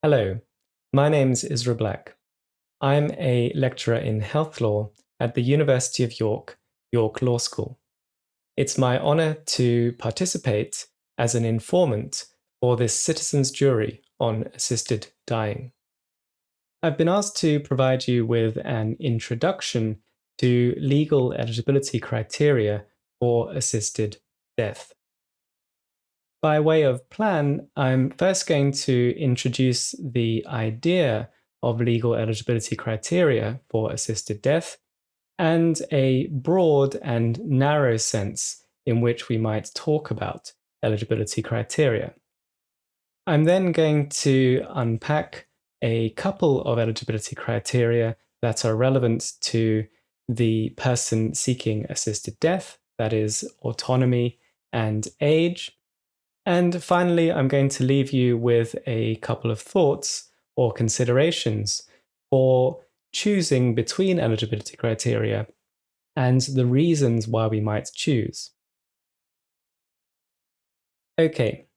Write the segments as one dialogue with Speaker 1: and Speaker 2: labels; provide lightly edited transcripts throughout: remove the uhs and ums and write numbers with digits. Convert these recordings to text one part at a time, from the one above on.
Speaker 1: Hello, my name's Isra Black. I'm a lecturer in health law at the University of York, York Law School. It's my honor to participate as an informant for this citizens' jury on assisted dying. I've been asked to provide you with an introduction to legal eligibility criteria for assisted death. By way of plan, I'm first going to introduce the idea of legal eligibility criteria for assisted death and a broad and narrow sense in which we might talk about eligibility criteria. I'm then going to unpack a couple of eligibility criteria that are relevant to the person seeking assisted death, that is, autonomy and age. And finally, I'm going to leave you with a couple of thoughts or considerations for choosing between eligibility criteria and the reasons why we might choose. Okay,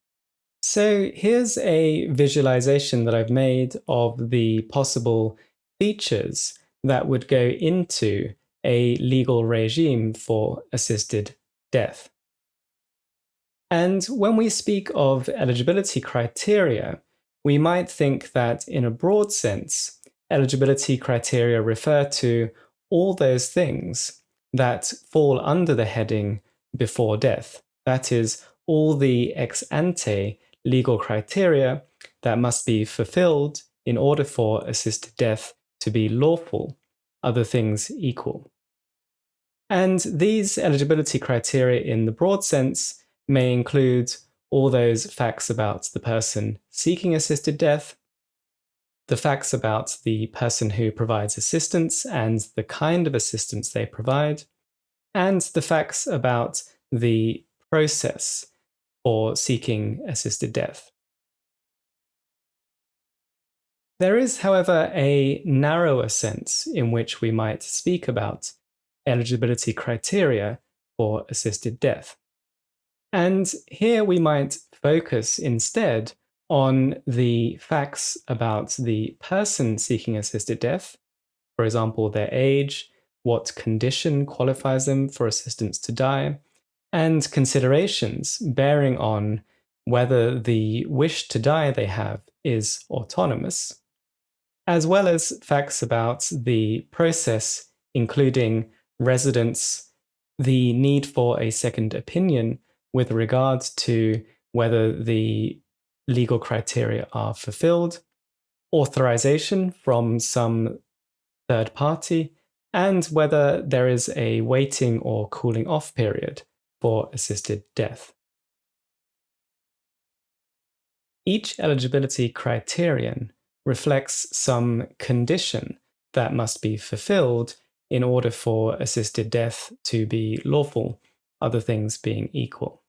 Speaker 1: so here's a visualization that I've made of the possible features that would go into a legal regime for assisted death. And when we speak of eligibility criteria, we might think that in a broad sense, eligibility criteria refer to all those things that fall under the heading before death. That is, all the ex ante legal criteria that must be fulfilled in order for assisted death to be lawful, other things equal. And these eligibility criteria in the broad sense may include all those facts about the person seeking assisted death, the facts about the person who provides assistance and the kind of assistance they provide, and the facts about the process for seeking assisted death. There is, however, a narrower sense in which we might speak about eligibility criteria for assisted death. And here we might focus instead on the facts about the person seeking assisted death, for example, their age, what condition qualifies them for assistance to die, and considerations bearing on whether the wish to die they have is autonomous, as well as facts about the process, including residence, the need for a second opinion with regard to whether the legal criteria are fulfilled, authorization from some third party, and whether there is a waiting or cooling off period for assisted death. Each eligibility criterion reflects some condition that must be fulfilled in order for assisted death to be lawful, other things being equal.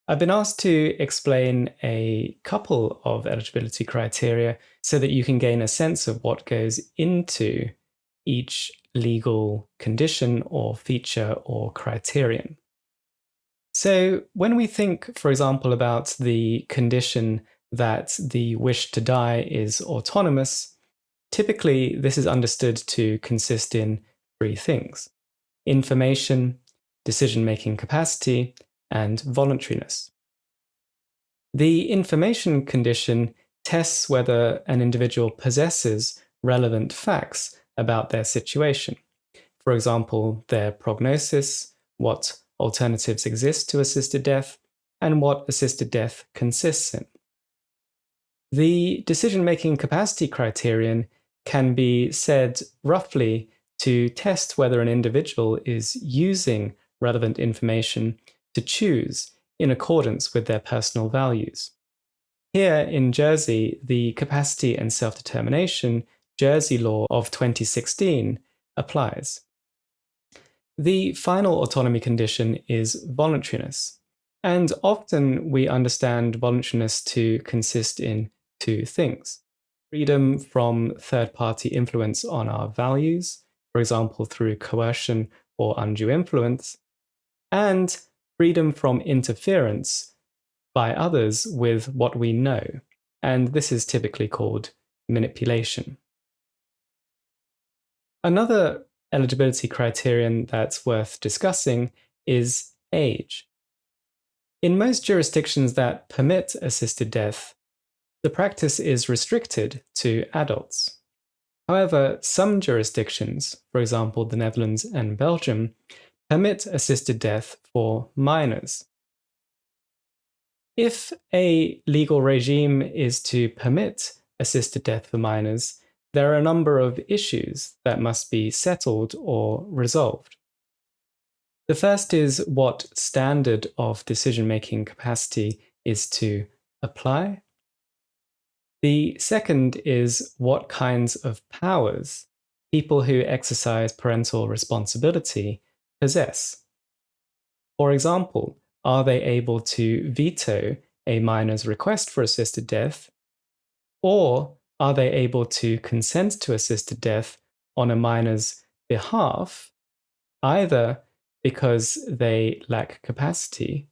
Speaker 1: I've been asked to explain a couple of eligibility criteria so that you can gain a sense of what goes into each legal condition or feature or criterion. So when we think, for example, about the condition that the wish to die is autonomous, typically this is understood to consist in three things: information, decision-making capacity, and voluntariness. The information condition tests whether an individual possesses relevant facts about their situation. For example, their prognosis, what alternatives exist to assisted death, and what assisted death consists in. The decision-making capacity criterion can be said roughly to test whether an individual is using relevant information to choose in accordance with their personal values. Here in Jersey, the Capacity and Self-Determination Jersey Law of 2016 applies. The final autonomy condition is voluntariness, and often we understand voluntariness to consist in two things: freedom from third-party influence on our values, for example, through coercion or undue influence, and freedom from interference by others with what we know, and this is typically called manipulation. Another eligibility criterion that's worth discussing is age. In most jurisdictions that permit assisted death, the practice is restricted to adults. However, some jurisdictions, for example the Netherlands and Belgium, permit assisted death for minors. If a legal regime is to permit assisted death for minors, there are a number of issues that must be settled or resolved. The first is what standard of decision-making capacity is to apply. The second is what kinds of powers people who exercise parental responsibility possess. For example, are they able to veto a minor's request for assisted death, or are they able to consent to assisted death on a minor's behalf, either because they lack capacity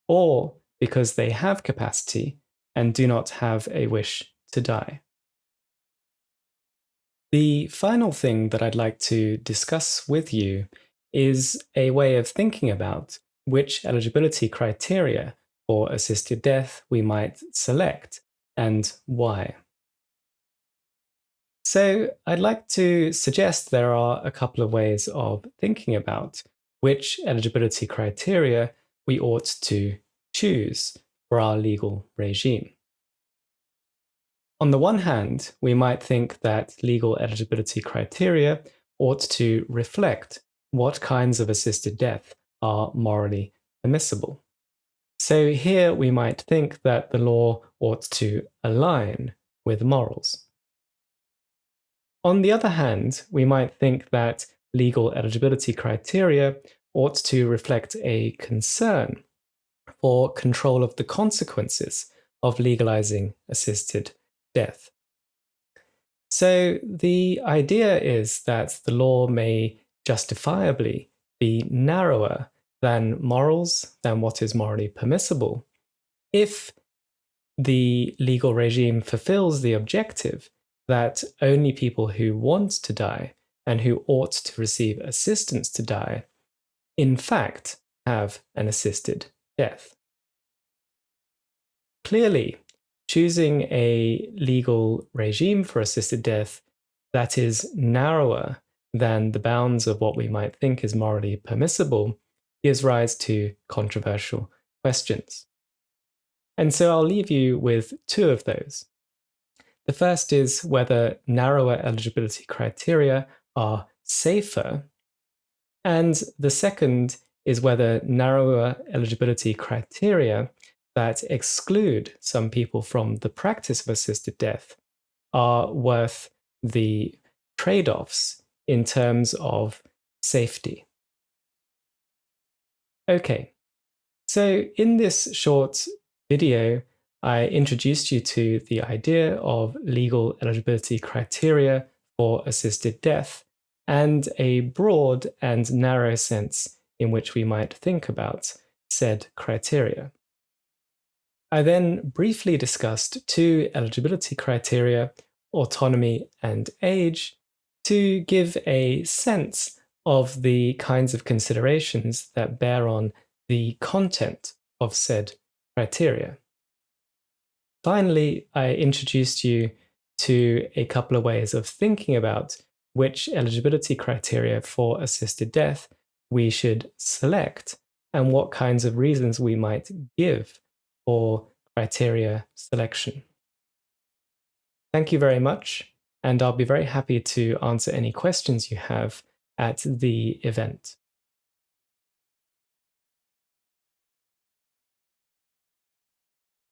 Speaker 1: or because they have capacity and do not have a wish to die? The final thing that I'd like to discuss with you is a way of thinking about which eligibility criteria for assisted death we might select and why. So, I'd like to suggest there are a couple of ways of thinking about which eligibility criteria we ought to choose for our legal regime. On the one hand, we might think that legal eligibility criteria ought to reflect what kinds of assisted death are morally permissible. So here we might think that the law ought to align with morals. On the other hand, we might think that legal eligibility criteria ought to reflect a concern for control of the consequences of legalizing assisted death. So the idea is that the law may justifiably be narrower than morals, than what is morally permissible, if the legal regime fulfills the objective that only people who want to die and who ought to receive assistance to die, in fact, have an assisted death. Clearly, choosing a legal regime for assisted death that is narrower than the bounds of what we might think is morally permissible gives rise to controversial questions. And so I'll leave you with two of those. The first is whether narrower eligibility criteria are safer, and the second is whether narrower eligibility criteria that exclude some people from the practice of assisted death are worth the trade-offs in terms of safety. Okay, so in this short video, I introduced you to the idea of legal eligibility criteria for assisted death and a broad and narrow sense in which we might think about said criteria. I then briefly discussed two eligibility criteria, autonomy and age, to give a sense of the kinds of considerations that bear on the content of said criteria. Finally, I introduced you to a couple of ways of thinking about which eligibility criteria for assisted death we should select and what kinds of reasons we might give for criteria selection. Thank you very much, and I'll be very happy to answer any questions you have at the event.